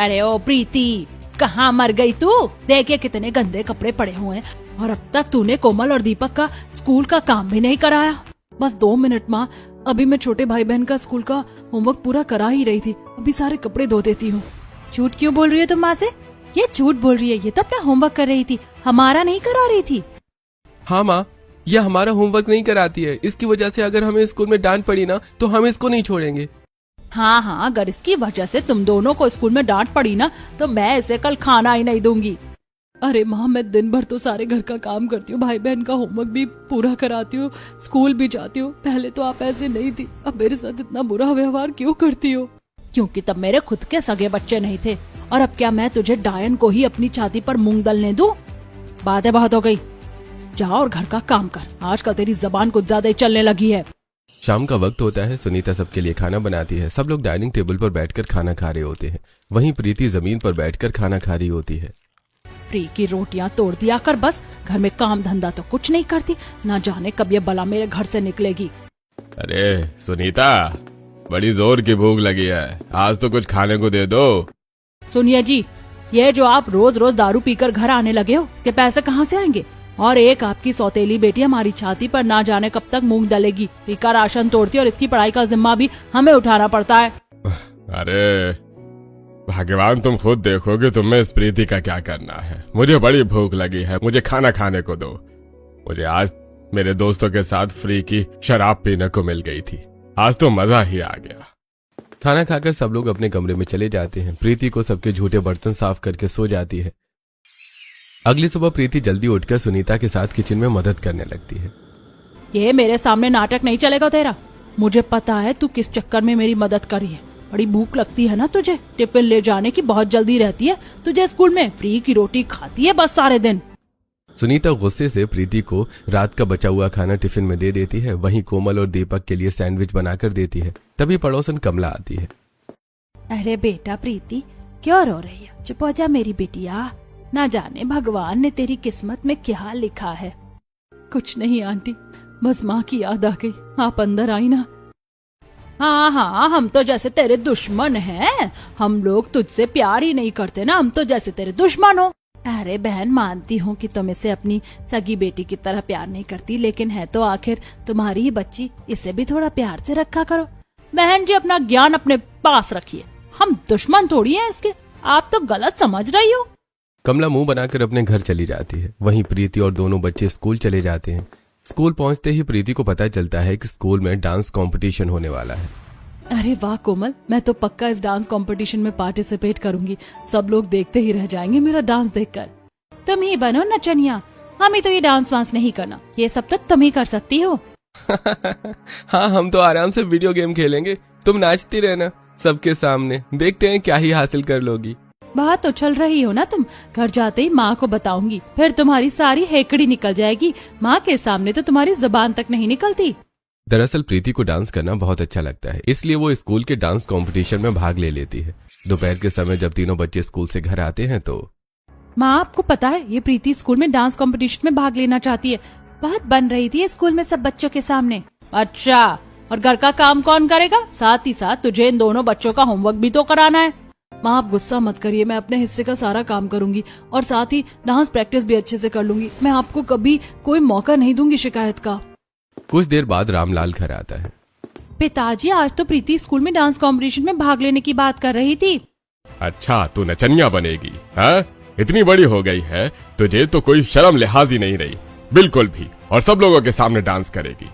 अरे ओ प्रीति, कहाँ मर गई तू? देखे कितने गंदे कपड़े पड़े हुए हैं और अब तक तूने कोमल और दीपक का स्कूल का काम भी नहीं कराया। बस 2 मिनट माँ, अभी मैं छोटे भाई बहन का स्कूल का होमवर्क पूरा करा ही रही थी, अभी सारे कपड़े धो देती हूँ। झूठ क्यों बोल रही है तुम माँ से? ये झूठ बोल रही है, ये तो अपना होमवर्क कर रही थी, हमारा नहीं करा रही थी। हाँ माँ, ये हमारा होमवर्क नहीं कराती है, इसकी वजह से अगर हमें स्कूल में डांट पड़ी ना तो हम इसको नहीं छोड़ेंगे। हाँ, अगर इसकी वजह से तुम दोनों को स्कूल में डांट पड़ी ना तो मैं इसे कल खाना ही नहीं दूंगी। अरे माँ, मैं दिन भर तो सारे घर का काम करती हूँ, भाई बहन का होमवर्क भी पूरा कराती हूँ, स्कूल भी जाती हूँ। पहले तो आप ऐसे नहीं थी, अब मेरे साथ इतना बुरा व्यवहार क्यों करती हो? क्योंकि तब मेरे खुद के सगे बच्चे नहीं थे। और अब क्या मैं तुझे डायन को ही अपनी छाती पर मूंग दलने दूं? बातें बहुत हो गई, जाओ और घर का काम कर। आजकल तेरी जबान कुछ ज्यादा ही चलने लगी है। शाम का वक्त होता है, सुनीता सबके लिए खाना बनाती है। सब लोग डाइनिंग टेबल पर बैठकर खाना खा रहे होते हैं। वहीं प्रीति जमीन पर बैठकर खाना खा रही होती है। फ्री की रोटियां तोड़ दिया कर, बस घर में काम धंधा तो कुछ नहीं करती, ना जाने कब ये बला मेरे घर से निकलेगी। अरे सुनीता, बड़ी जोर की भूख लगी है, आज तो कुछ खाने को दे दो। सुनिए जी, ये जो आप रोज रोज दारू पीकर घर आने लगे हो, इसके पैसे कहाँ से आएंगे? और एक आपकी सौतेली बेटी हमारी छाती पर ना जाने कब तक मूंग दलेगी, पीकर राशन तोड़ती और इसकी पढ़ाई का जिम्मा भी हमें उठाना पड़ता है। अरे भगवान, तुम खुद देखोगे तुम्हें इस प्रीति का क्या करना है। मुझे बड़ी भूख लगी है, मुझे खाना खाने को दो। मुझे आज मेरे दोस्तों के साथ फ्री की शराब पीने को मिल गई थी, आज तो मजा ही आ गया। खाना खाकर सब लोग अपने कमरे में चले जाते हैं। प्रीति को सबके झूठे बर्तन साफ करके सो जाती है। अगली सुबह प्रीति जल्दी उठकर सुनीता के साथ किचन में मदद करने लगती है। ये मेरे सामने नाटक नहीं चलेगा तेरा। मुझे पता है तू किस चक्कर में मेरी मदद करी है। बड़ी भूख लगती है ना तुझे, टिफिन ले जाने की बहुत जल्दी रहती है तुझे, स्कूल में फ्री की रोटी खाती है बस सारे दिन। सुनीता गुस्से से प्रीति को रात का बचा हुआ खाना टिफिन में दे देती है। वहीं कोमल और दीपक के लिए सैंडविच बनाकर देती है। तभी पड़ोसन कमला आती है। अरे बेटा प्रीति, क्यों रो रही है? चुप हो जा मेरी बेटिया, ना जाने भगवान ने तेरी किस्मत में क्या लिखा है। कुछ नहीं आंटी, बस माँ की याद आ गई। आप अंदर आई ना। हाँ, हम तो जैसे तेरे दुश्मन हैं। हम लोग तुझसे प्यार ही नहीं करते ना, हम तो जैसे तेरे दुश्मन हो। अरे बहन, मानती हूँ कि तुम इसे अपनी सगी बेटी की तरह प्यार नहीं करती, लेकिन है तो आखिर तुम्हारी ही बच्ची, इसे भी थोड़ा प्यार से रखा करो। बहन जी, अपना ज्ञान अपने पास रखिए, हम दुश्मन थोड़ी हैं इसके। आप तो गलत समझ रही हो। कमला मुंह बनाकर अपने घर चली जाती है। वहीं प्रीति और दोनों बच्चे स्कूल चले जाते हैं। स्कूल पहुंचते ही प्रीति को पता चलता है कि स्कूल में डांस कंपटीशन होने वाला है। अरे वाह कोमल, मैं तो पक्का इस डांस कंपटीशन में पार्टिसिपेट करूंगी। सब लोग देखते ही रह जाएंगे मेरा डांस देखकर। तुम ही बनो नचनिया, हमें तो ये डांस वांस नहीं करना, ये सब तो तुम ही कर सकती हो। हाँ, हम तो आराम से वीडियो गेम खेलेंगे, तुम नाचती रहना सबके सामने, देखते हैं क्या ही हासिल कर लोगी। बहुत उछल रही हो ना तुम, घर जाते ही माँ को बताऊंगी, फिर तुम्हारी सारी हेकड़ी निकल जाएगी। माँ के सामने तो तुम्हारी जुबान तक नहीं निकलती। दरअसल प्रीति को डांस करना बहुत अच्छा लगता है, इसलिए वो स्कूल के डांस कंपटीशन में भाग ले लेती है। दोपहर के समय जब तीनों बच्चे स्कूल से घर आते हैं तो माँ, आपको पता है ये प्रीति स्कूल में डांस कंपटीशन में भाग लेना चाहती है। बहुत बन रही थी स्कूल में सब बच्चों के सामने। अच्छा, और घर का काम कौन करेगा? साथ ही साथ तुझे इन दोनों बच्चों का होमवर्क भी तो कराना है। माँ, आप गुस्सा मत करिए, मैं अपने हिस्से का सारा काम करूंगी और साथ ही डांस प्रैक्टिस भी अच्छे से कर लूंगी। मैं आपको कभी कोई मौका नहीं दूंगी शिकायत का। कुछ देर बाद रामलाल घर आता है। पिताजी, आज तो प्रीति स्कूल में डांस कंपटीशन में भाग लेने की बात कर रही थी। अच्छा, तू नचनिया बनेगी? हाँ, इतनी बड़ी हो गई है, तुझे तो कोई शर्म लिहाज ही नहीं रही बिल्कुल भी, और सब लोगों के सामने डांस करेगी।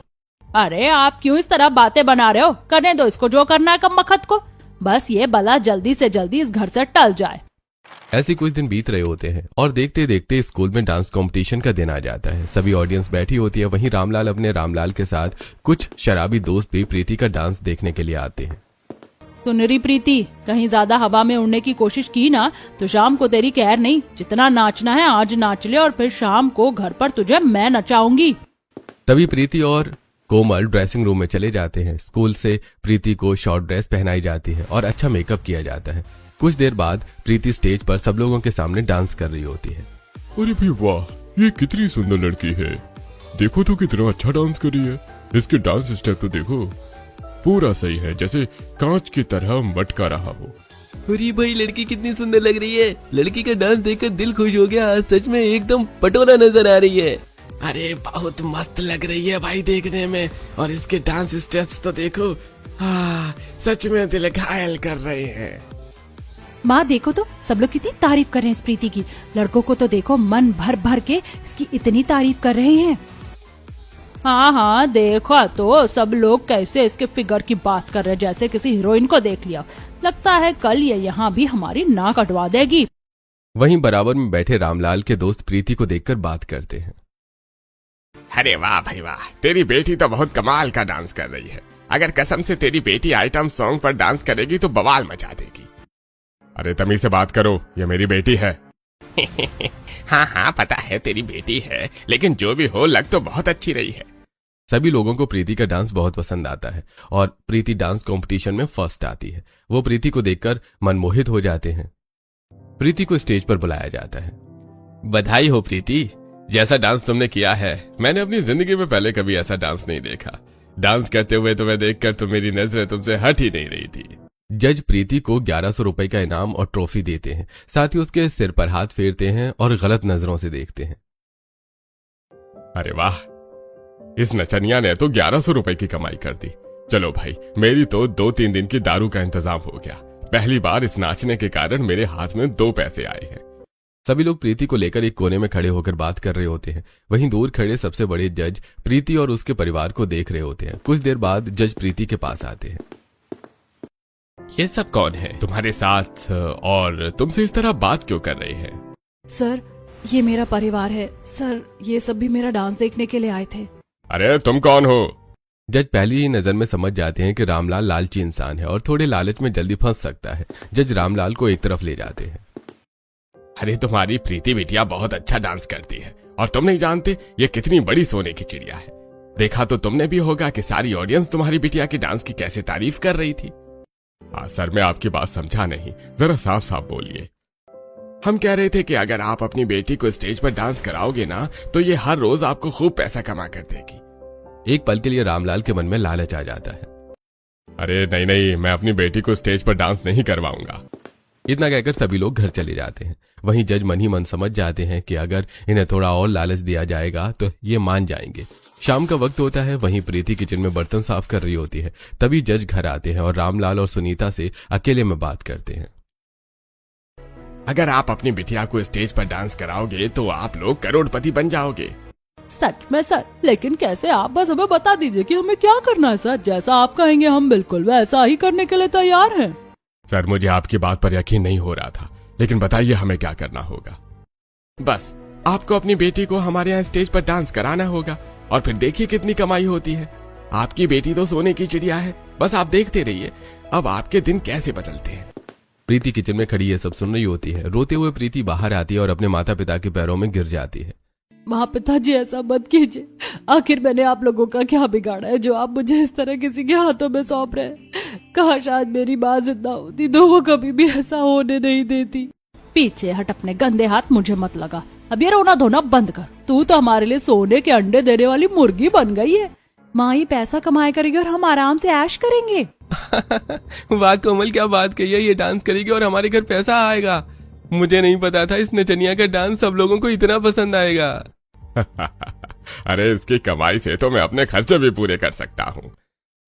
अरे आप क्यों इस तरह बातें बना रहे हो? करने दो इसको जो करना है कमबख्त को, बस ये बला जल्दी से जल्दी इस घर से टल जाए। ऐसे कुछ दिन बीत रहे होते हैं और देखते देखते स्कूल में डांस कंपटीशन का दिन आ जाता है। सभी ऑडियंस बैठी होती है। वहीं रामलाल अपने रामलाल के साथ कुछ शराबी दोस्त भी प्रीति का डांस देखने के लिए आते हैं। सुनरी प्रीति, कहीं ज्यादा हवा में उड़ने की कोशिश की ना तो शाम को तेरी खैर नहीं। जितना नाचना है आज नाच ले और फिर शाम को घर पर तुझे मैं नचाऊंगी। तभी प्रीति और कोमल ड्रेसिंग रूम में चले जाते हैं। स्कूल से प्रीति को शॉर्ट ड्रेस पहनाई जाती है और अच्छा मेकअप किया जाता है। कुछ देर बाद प्रीति स्टेज पर सब लोगों के सामने डांस कर रही होती है। अरे भी वाह, ये कितनी सुंदर लड़की है, देखो तो कितना अच्छा डांस कर रही है। इसके डांस स्टेप तो देखो, पूरा सही है, जैसे कांच की तरह मटका रहा हो। अरे भाई लड़की कितनी सुंदर लग रही है। लड़की का डांस देखकर दिल खुश हो गया। आज सच में एकदम पटोला नजर आ रही है। अरे बहुत मस्त लग रही है भाई देखने में, और इसके डांस स्टेप्स तो देखो, सच में दिल घायल कर रहे हैं। माँ देखो तो सब लोग कितनी तारीफ कर रहे हैं इस प्रीति की। लड़कों को तो देखो मन भर भर के इसकी इतनी तारीफ कर रहे हैं। हाँ हाँ देखो तो सब लोग कैसे इसके फिगर की बात कर रहे हैं, जैसे किसी हीरोइन को देख लिया। लगता है कल ये यहाँ भी हमारी नाक कटवा देगी। वहीं बराबर में बैठे रामलाल के दोस्त प्रीति को देखकर बात करते हैं। अरे वाह भाई वाह, तेरी बेटी तो बहुत कमाल का डांस कर रही है। अगर कसम से तेरी बेटी आइटम सॉन्ग पर डांस करेगी तो बवाल मचा देगी। अरे तमीज से बात करो, ये मेरी बेटी है। हाँ हाँ पता है तेरी बेटी है, लेकिन जो भी हो लग तो बहुत अच्छी रही है। सभी लोगों को प्रीति का डांस बहुत पसंद आता है और प्रीति डांस कंपटीशन में फर्स्ट आती है। वो प्रीति को देखकर मनमोहित हो जाते हैं। प्रीति को स्टेज पर बुलाया जाता है। बधाई हो प्रीति, जैसा डांस तुमने किया है मैंने अपनी जिंदगी में पहले कभी ऐसा डांस नहीं देखा। डांस करते हुए तुम्हें देखकर तो मेरी नजरें तुमसे हट ही नहीं रही थी। जज प्रीति को 1100 रुपए का इनाम और ट्रॉफी देते हैं। साथ ही उसके सिर पर हाथ फेरते हैं और गलत नजरों से देखते हैं। अरे वाह, इस नचनिया ने तो 1100 रुपए की कमाई कर दी। चलो भाई, मेरी तो 2-3 दिन की दारू का इंतजाम हो गया। पहली बार इस नाचने के कारण मेरे हाथ में 2 पैसे आए हैं। सभी लोग प्रीति को लेकर एक कोने में खड़े होकर बात कर रहे होते हैं। वहीं दूर खड़े सबसे बड़े जज प्रीति और उसके परिवार को देख रहे होते हैं। कुछ देर बाद जज प्रीति के पास आते हैं। ये सब कौन है तुम्हारे साथ और तुमसे इस तरह बात क्यों कर रहे हैं? सर ये मेरा परिवार है। सर ये सब भी मेरा डांस देखने के लिए आए थे। अरे तुम कौन हो? जज पहली ही नजर में समझ जाते हैं कि रामलाल लालची इंसान है और थोड़े लालच में जल्दी फंस सकता है। जज रामलाल को एक तरफ ले जाते हैं। अरे तुम्हारी प्रीति बिटिया बहुत अच्छा डांस करती है और तुम नहीं जानते ये कितनी बड़ी सोने की चिड़िया है। देखा तो तुमने भी होगा कि सारी ऑडियंस तुम्हारी बिटिया की डांस की कैसे तारीफ कर रही थी। सर मैं आपकी बात समझा नहीं, जरा साफ साफ बोलिए। हम कह रहे थे कि अगर आप अपनी बेटी को स्टेज पर डांस कराओगे ना तो ये हर रोज आपको खूब पैसा कमा कर देगी। एक पल के लिए रामलाल के मन में लालच आ जाता है। अरे नहीं नहीं, मैं अपनी बेटी को स्टेज पर डांस नहीं करवाऊंगा। इतना कहकर सभी लोग घर चले जाते हैं। वहीं जज मन ही मन समझ जाते हैं कि अगर इन्हें थोड़ा और लालच दिया जाएगा तो ये मान जाएंगे। शाम का वक्त होता है। वहीं प्रीति किचन में बर्तन साफ कर रही होती है। तभी जज घर आते हैं और रामलाल और सुनीता से अकेले में बात करते हैं। अगर आप अपनी बिटिया को स्टेज पर डांस कराओगे तो आप लोग करोड़पति बन जाओगे। सच में सर, लेकिन कैसे? आप बस हमें बता दीजिए कि हमें क्या करना है सर। जैसा आप कहेंगे हम बिल्कुल वैसा ही करने के लिए तैयार हैं। सर मुझे आपकी बात पर यकीन नहीं हो रहा था, लेकिन बताइए हमें क्या करना होगा। बस आपको अपनी बेटी को हमारे यहाँ स्टेज पर डांस कराना होगा और फिर देखिए कितनी कमाई होती है। आपकी बेटी तो सोने की चिड़िया है, बस आप देखते रहिए अब आपके दिन कैसे बदलते हैं। प्रीति किचन में खड़ी ये सब सुन रही होती है। रोते हुए प्रीति बाहर आती है और अपने माता पिता के पैरों में गिर जाती है। माँ पिताजी ऐसा मत कीजिए। आखिर मैंने आप लोगों का क्या बिगाड़ा है जो आप मुझे इस तरह किसी के हाथों में सौंप रहे हैं? काश आज मेरी माँ जिंदा होती तो वो कभी भी ऐसा होने नहीं देती। पीछे हट, अपने गंदे हाथ मुझे मत लगा। अब ये रोना धोना बंद कर। तू तो हमारे लिए सोने के अंडे देने वाली मुर्गी बन गई है। माँ ही पैसा कमाया करेगी और हम आराम से ऐश करेंगे। वाह कोमल, क्या बात कही है। ये डांस करेगी और हमारे घर पैसा आएगा। मुझे नहीं पता था इस नचनिया का डांस सब लोगों को इतना पसंद आएगा। अरे इसकी कमाई से तो मैं अपने खर्चे भी पूरे कर सकता हूँ।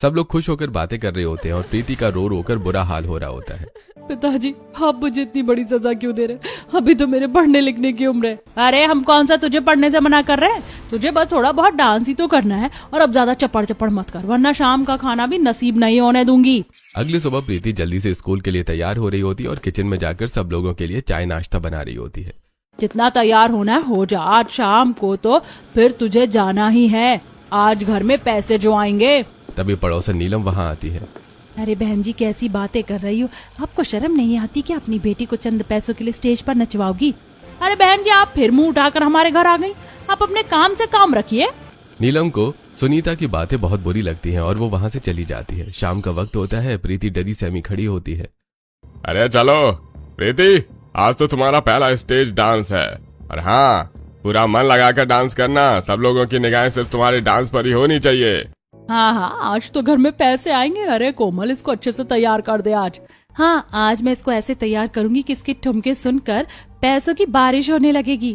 सब लोग खुश होकर बातें कर रहे होते हैं और प्रीति का रो रो कर बुरा हाल हो रहा होता है। पिताजी आप मुझे इतनी बड़ी सजा क्यों दे रहे? अभी तो मेरे पढ़ने लिखने की उम्र है। अरे हम कौन सा तुझे पढ़ने से मना कर रहे हैं? तुझे बस थोड़ा बहुत डांस ही तो करना है और अब ज्यादा चपड़ चपड़ मत कर, वरना शाम का खाना भी नसीब नहीं होने दूंगी। अगली सुबह प्रीति जल्दी से स्कूल के लिए तैयार हो रही होती है और किचन में जाकर सब लोगों के लिए चाय नाश्ता बना रही होती है। जितना तैयार होना है हो जा, आज शाम को तो फिर तुझे जाना ही है। आज घर में पैसे जो आएंगे। तभी पड़ोसन नीलम वहाँ आती है। अरे बहन जी कैसी बातें कर रही हो? आपको शर्म नहीं आती कि अपनी बेटी को चंद पैसों के लिए स्टेज पर नचवाओगी? अरे बहन जी आप फिर मुंह उठाकर हमारे घर आ गई। आप अपने काम से काम रखिए। नीलम को सुनीता की बातें बहुत बुरी लगती हैं और वो वहाँ से चली जाती है। शाम का वक्त होता है। प्रीति डरी सहमी खड़ी होती है। अरे चलो प्रीति, आज तो तुम्हारा पहला स्टेज डांस है और हाँ पूरा मन लगाकर डांस करना। सब लोगों की निगाहें सिर्फ तुम्हारे डांस पर ही होनी चाहिए। हाँ हाँ आज तो घर में पैसे आएंगे। अरे कोमल इसको अच्छे से तैयार कर दे आज। हाँ, आज मैं इसको ऐसे तैयार करूंगी कि इसके ठुमके सुनकर पैसों की बारिश होने लगेगी।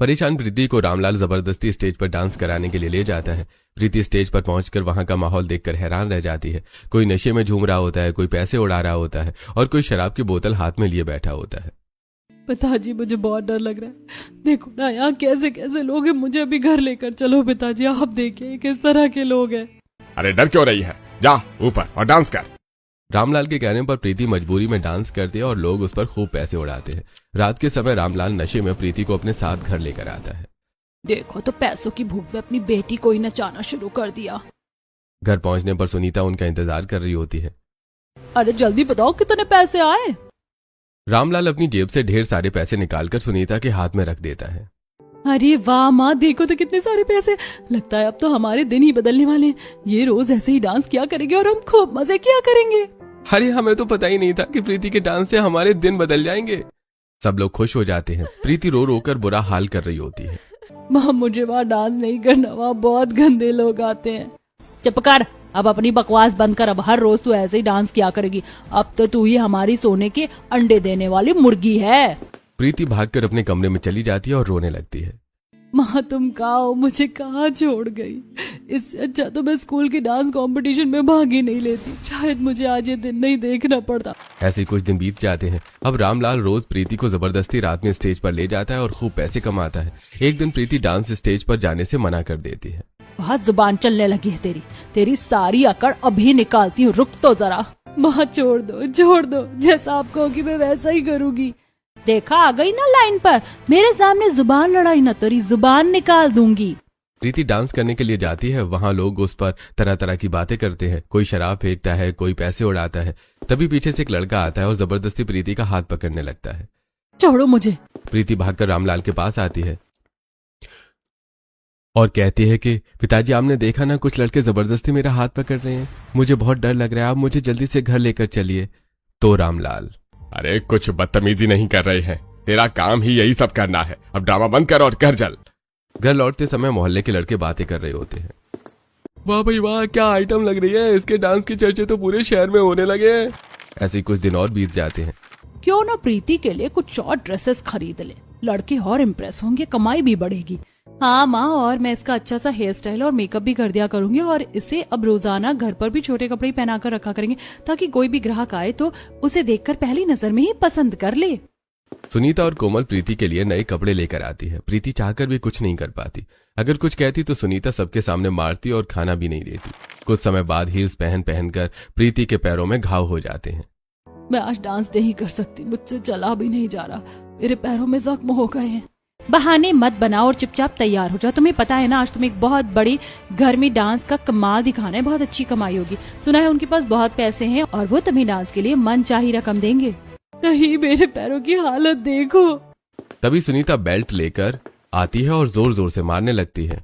परेशान प्रीति को रामलाल जबरदस्ती स्टेज पर डांस कराने के लिए ले जाता है। प्रीति स्टेज पर पहुंचकर वहां का माहौल देखकर हैरान रह जाती है। कोई नशे में झूम रहा होता है, कोई पैसे उड़ा रहा होता है और कोई शराब की बोतल हाथ में लिए बैठा होता है। पिताजी, मुझे बहुत डर लग रहा है। देखो ना यहाँ कैसे कैसे लोग हैं, मुझे अभी घर लेकर चलो पिताजी। आप देखिए किस तरह के लोग हैं। अरे डर क्यों रही है, जा ऊपर और डांस कर। रामलाल के कहने पर प्रीति मजबूरी में डांस करती है और लोग उस पर खूब पैसे उड़ाते हैं। रात के समय रामलाल नशे में प्रीति को अपने साथ घर लेकर आता है। देखो तो पैसों की भूख में अपनी बेटी को ही नचाना शुरू कर दिया। घर पहुंचने पर सुनीता उनका इंतजार कर रही होती है। अरे जल्दी बताओ कितने पैसे आए। रामलाल अपनी जेब से ढेर सारे पैसे निकालकर सुनीता के हाथ में रख देता है। अरे वाह माँ, देखो तो कितने सारे पैसे। लगता है अब तो हमारे दिन ही बदलने वाले हैं। ये रोज ऐसे ही डांस किया करेंगे और हम खूब मजे किया करेंगे। अरे हमें तो पता ही नहीं था कि प्रीति के डांस से हमारे दिन बदल जाएंगे। सब लोग खुश हो जाते हैं। प्रीति रो रो कर बुरा हाल कर रही होती है। माँ, मुझे वहाँ डांस नहीं करना, वहाँ बहुत गंदे लोग आते हैं। चुप कर, अब अपनी बकवास बंद कर। अब हर रोज तू ऐसे ही डांस किया करेगी। अब तो तू ही हमारी सोने के अंडे देने वाली मुर्गी है। प्रीति भागकर अपने कमरे में चली जाती है और रोने लगती है। माँ तुम कहाँ हो, मुझे कहाँ छोड़ गई। इससे अच्छा तो मैं स्कूल के डांस कंपटीशन में भाग ही नहीं लेती। शायद मुझे आज ये दिन नहीं देखना पड़ता। ऐसे कुछ दिन बीत जाते हैं। अब रामलाल रोज प्रीति को जबरदस्ती रात में स्टेज पर ले जाता है और खूब पैसे कमाता है। एक दिन प्रीति डांस स्टेज पर जाने से मना कर देती है। बहुत जुबान चलने लगी है तेरी सारी अकड़ अभी निकालती हूँ, रुक तो जरा। माँ छोड़ दो, जैसा आप कहोगी मैं वैसा ही करूँगी। देखा, आ गई ना लाइन पर। मेरे सामने जुबान लड़ाई ना, तेरी जुबान निकाल दूंगी। प्रीति डांस करने के लिए जाती है। वहाँ लोग उस पर तरह तरह की बातें करते हैं। कोई शराब फेंकता है, कोई पैसे उड़ाता है। तभी पीछे से एक लड़का आता है और जबरदस्ती प्रीति का हाथ पकड़ने लगता है। छोड़ो मुझे। प्रीति भागकर रामलाल के पास आती है और कहती है कि पिताजी, आपने देखा ना, कुछ लड़के जबरदस्ती मेरा हाथ पकड़ रहे हैं। मुझे बहुत डर लग रहा है, आप मुझे जल्दी से घर लेकर चलिए। तो रामलाल, अरे कुछ बदतमीजी नहीं कर रहे हैं, तेरा काम ही यही सब करना है। अब ड्रामा बंद कर और घर चल। घर लौटते समय मोहल्ले के लड़के बातें कर रहे होते हैं। वाह भाई वाह, क्या आइटम लग रही है। इसके डांस की चर्चे तो पूरे शहर में होने लगे हैं। ऐसे कुछ दिन और बीत जाते हैं। क्यों ना प्रीति के लिए कुछ शॉर्ट ड्रेसेस खरीद ले, लड़के और इम्प्रेस होंगे, कमाई भी बढ़ेगी। हाँ माँ, और मैं इसका अच्छा सा हेयर स्टाइल और मेकअप भी कर दिया करूंगी और इसे अब रोजाना घर पर भी छोटे कपड़े पहना कर रखा करेंगे ताकि कोई भी ग्राहक आए तो उसे देखकर पहली नजर में ही पसंद कर ले। सुनीता और कोमल प्रीति के लिए नए कपड़े लेकर आती है। प्रीति चाहकर भी कुछ नहीं कर पाती। अगर कुछ कहती तो सुनीता सबके सामने मारती और खाना भी नहीं देती। कुछ समय बाद हील्स पहन कर प्रीति के पैरों में घाव हो जाते हैं। मैं आज डांस नहीं कर सकती, मुझसे चला भी नहीं जा रहा, मेरे पैरों में जख्म हो गए हैं। बहाने मत बनाओ और चुपचाप तैयार हो जाओ। तुम्हें पता है ना, आज तुम्हें एक बहुत बड़ी घर में डांस का कमाल दिखाना है। बहुत अच्छी कमाई होगी। सुना है उनके पास बहुत पैसे हैं और वो तुम्हें डांस के लिए मनचाही रकम देंगे। नहीं, मेरे पैरों की हालत देखो। तभी सुनीता बेल्ट लेकर आती है और जोर जोर से मारने लगती है।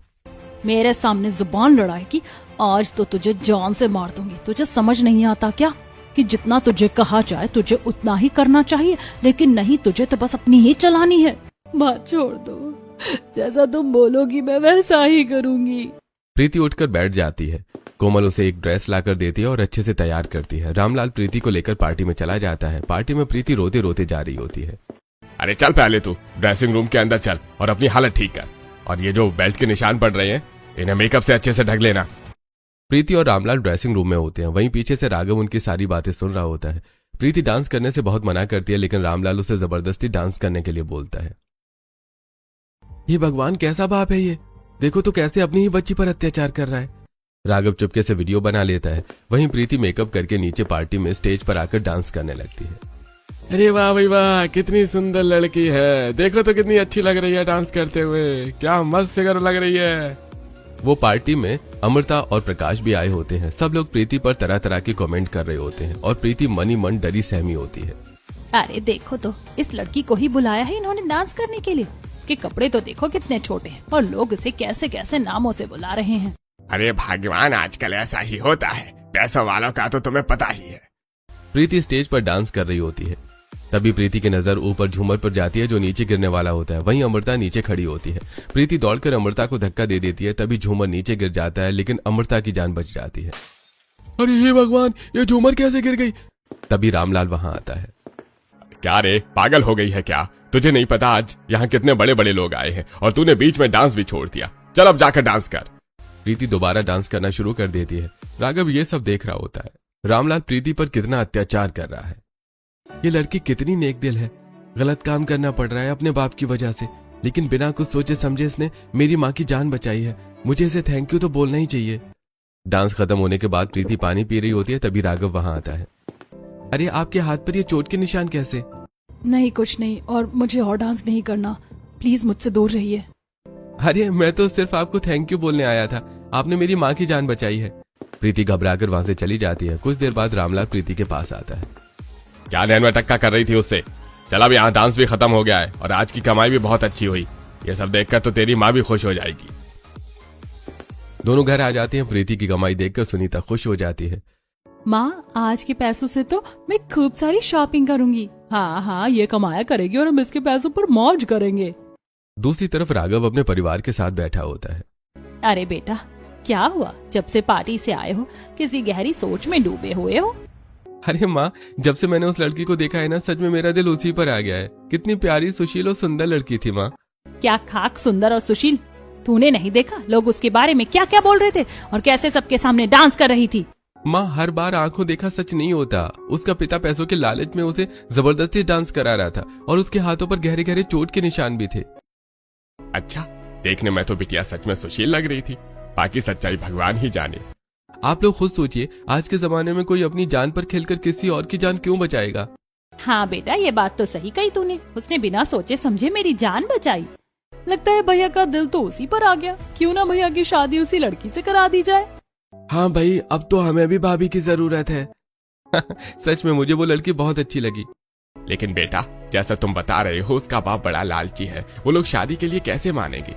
मेरे सामने जुबान लड़ाएगी, आज तो तुझे जान से मार दूंगी। तुझे समझ नहीं आता क्या कि जितना तुझे कहा जाए तुझे उतना ही करना चाहिए, लेकिन नहीं, तुझे तो बस अपनी ही चलानी है। माँ छोड़ दो, जैसा तुम बोलोगी मैं वैसा ही करूंगी। प्रीति उठकर बैठ जाती है। कोमल उसे एक ड्रेस लाकर देती है और अच्छे से तैयार करती है। रामलाल प्रीति को लेकर पार्टी में चला जाता है। पार्टी में प्रीति रोते रोते जा रही होती है। अरे चल पहले तू ड्रेसिंग रूम के अंदर चल और अपनी हालत ठीक कर। और ये जो बेल्ट के निशान पड़ रहे हैं, इन्हें मेकअप से अच्छे से ढक लेना। प्रीति और रामलाल ड्रेसिंग रूम में होते हैं। वहीं पीछे से राघव उनकी सारी बातें सुन रहा होता है। प्रीति डांस करने से बहुत मना करती है, लेकिन रामलाल उसे जबरदस्ती डांस करने के लिए बोलता है। ये भगवान कैसा बाप है ये, देखो तो कैसे अपनी ही बच्ची पर अत्याचार कर रहा है। राघव चुपके से वीडियो बना लेता है। वहीं प्रीति मेकअप करके नीचे पार्टी में स्टेज पर आकर डांस करने लगती है। अरे वाह भाई वाह, कितनी सुंदर लड़की है, देखो तो कितनी अच्छी लग रही है डांस करते हुए, क्या मस्त फिगर लग रही है। वो पार्टी में अमृता और प्रकाश भी आए होते हैं। सब लोग प्रीति पर तरह तरह के कमेंट कर रहे होते हैं और प्रीति मनी मन डरी सहमी होती है। अरे देखो तो, इस लड़की को ही बुलाया है इन्होंने डांस करने के लिए। इसके कपड़े तो देखो कितने छोटे हैं और लोग इसे कैसे कैसे नामों से बुला रहे हैं। अरे भगवान, आजकल ऐसा ही होता है, पैसों वालों का तो तुम्हें पता ही है। प्रीति स्टेज पर डांस कर रही होती है। तभी प्रीति की नजर ऊपर झूमर पर जाती है जो नीचे गिरने वाला होता है। वहीं अमृता नीचे खड़ी होती है। प्रीति दौड़कर अमृता को धक्का दे देती है। तभी झूमर नीचे गिर जाता है, लेकिन अमृता की जान बच जाती है। अरे हे भगवान, ये झूमर कैसे गिर गई। तभी रामलाल वहां आता है। क्या रे, पागल हो गई है क्या? तुझे नहीं पता आज यहाँ कितने बड़े बड़े लोग आए हैं और तूने बीच में डांस भी छोड़ दिया। चल अब जाकर डांस कर। प्रीति दोबारा डांस करना शुरू कर देती है। राघव ये सब देख रहा होता है। रामलाल प्रीति पर कितना अत्याचार कर रहा है। ये लड़की कितनी नेक दिल है। गलत काम करना पड़ रहा है अपने बाप की वजह से, लेकिन बिना कुछ सोचे समझे इसने मेरी माँ की जान बचाई है। मुझे इसे थैंक यू तो बोलना ही चाहिए। डांस खत्म होने के बाद प्रीति पानी पी रही होती है, तभी राघव वहां आता है। अरे आपके हाथ पर ये चोट के निशान कैसे? नहीं कुछ नहीं, और मुझे और डांस नहीं करना, प्लीज मुझसे दूर रहिए। अरे मैं तो सिर्फ आपको थैंक यू बोलने आया था, आपने मेरी माँ की जान बचाई है। प्रीति घबराकर वहां से चली जाती है। कुछ देर बाद रामलाल प्रीति के पास आता है। क्या नैन में टक्का कर रही थी उससे? चल अब यहाँ डांस भी खत्म हो गया है और आज की कमाई भी बहुत अच्छी हुई। ये सब देखकर तो तेरी माँ भी खुश हो जाएगी। दोनों घर आ जाते हैं। प्रीति की कमाई देखकर सुनीता खुश हो जाती है। माँ, आज के पैसों से तो मैं खूब सारी शॉपिंग करूंगी। हाँ हाँ, ये कमाया करेगी और हम इसके पैसों पर मौज करेंगे। दूसरी तरफ राघव अपने परिवार के साथ बैठा होता है। अरे बेटा, क्या हुआ? जब से पार्टी से आए हो किसी गहरी सोच में डूबे हुए हो। अरे माँ, जब से मैंने उस लड़की को देखा है ना, सच में मेरा दिल उसी पर आ गया है। कितनी प्यारी, सुशील और सुंदर लड़की थी माँ। क्या खाक सुंदर और सुशील? तूने नहीं देखा लोग उसके बारे में क्या क्या बोल रहे थे और कैसे सबके सामने डांस कर रही थी? माँ, हर बार आंखों देखा सच नहीं होता। उसका पिता पैसों के लालच में उसे जबरदस्ती डांस करा रहा था और उसके हाथों पर गहरे गहरे चोट के निशान भी थे। अच्छा, देखने में तो बिटिया सच में सुशील लग रही थी, बाकी सच्चाई भगवान ही जाने। आप लोग खुद सोचिए, आज के जमाने में कोई अपनी जान पर खेलकर किसी और की जान क्यों बचाएगा? हाँ बेटा, ये बात तो सही कही तूने। उसने बिना सोचे समझे मेरी जान बचाई। लगता है भैया का दिल तो उसी पर आ गया। क्यों ना भैया की शादी उसी लड़की से करा दी जाए। हाँ भाई, अब तो हमें भी भाभी की जरूरत है। सच में मुझे वो लड़की बहुत अच्छी लगी। लेकिन बेटा, जैसा तुम बता रहे हो उसका बाप बड़ा लालची है। वो लोग शादी के लिए कैसे मानेंगे?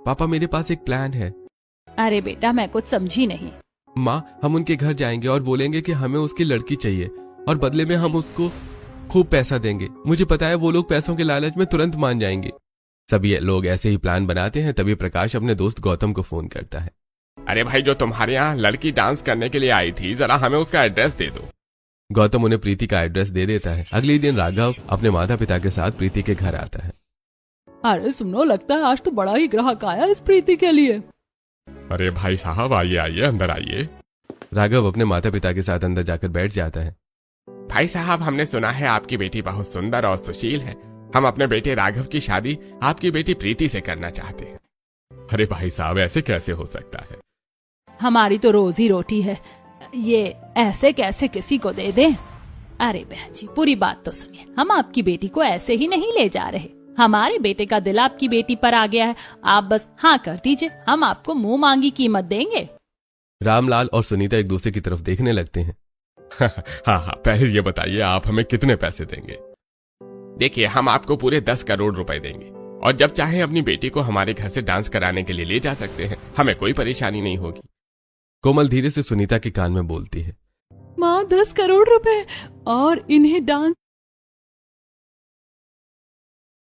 पापा, मेरे पास एक प्लान है। अरे बेटा, मैं कुछ समझी नहीं। माँ, हम उनके घर जाएंगे और बोलेंगे कि हमें उसकी लड़की चाहिए और बदले में हम उसको खूब पैसा देंगे। मुझे पता है वो लोग पैसों के लालच में तुरंत मान जाएंगे। सभी लोग ऐसे ही प्लान बनाते हैं। तभी प्रकाश अपने दोस्त गौतम को फोन करता है। अरे भाई, जो तुम्हारे यहाँ लड़की डांस करने के लिए आई थी, जरा हमें उसका एड्रेस दे दो। गौतम उन्हें प्रीति का एड्रेस दे देता है। अगले दिन राघव अपने माता पिता के साथ प्रीति के घर आता है। अरे सुनो, लगता है आज तो बड़ा ही ग्राहक आया इस प्रीति के लिए। अरे भाई साहब, आइए आइए, अंदर आइए। राघव अपने माता पिता के साथ अंदर जाकर बैठ जाता है। भाई साहब, हमने सुना है आपकी बेटी बहुत सुंदर और सुशील है। हम अपने बेटे राघव की शादी आपकी बेटी प्रीति से करना चाहते हैं। अरे भाई साहब, ऐसे कैसे हो सकता है? हमारी तो रोजी रोटी है, ये ऐसे कैसे किसी को दे दें? अरे बहन जी, पूरी बात तो सुनिए। हम आपकी बेटी को ऐसे ही नहीं ले जा रहे। हमारे बेटे का दिल आपकी बेटी पर आ गया है। आप बस हाँ कर दीजिए, हम आपको मुंह मांगी कीमत देंगे। रामलाल और सुनीता एक दूसरे की तरफ देखने लगते हैं। हाँ, पहले ये बताइए आप हमें कितने पैसे देंगे? देखिए, हम आपको पूरे 10 करोड़ रुपए देंगे और जब चाहे अपनी बेटी को हमारे घर से डांस कराने के लिए ले जा सकते हैं। हमें कोई परेशानी नहीं होगी। कोमल धीरे से सुनीता के कान में बोलती है। माँ, 10 करोड़ रुपए और इन्हें डांस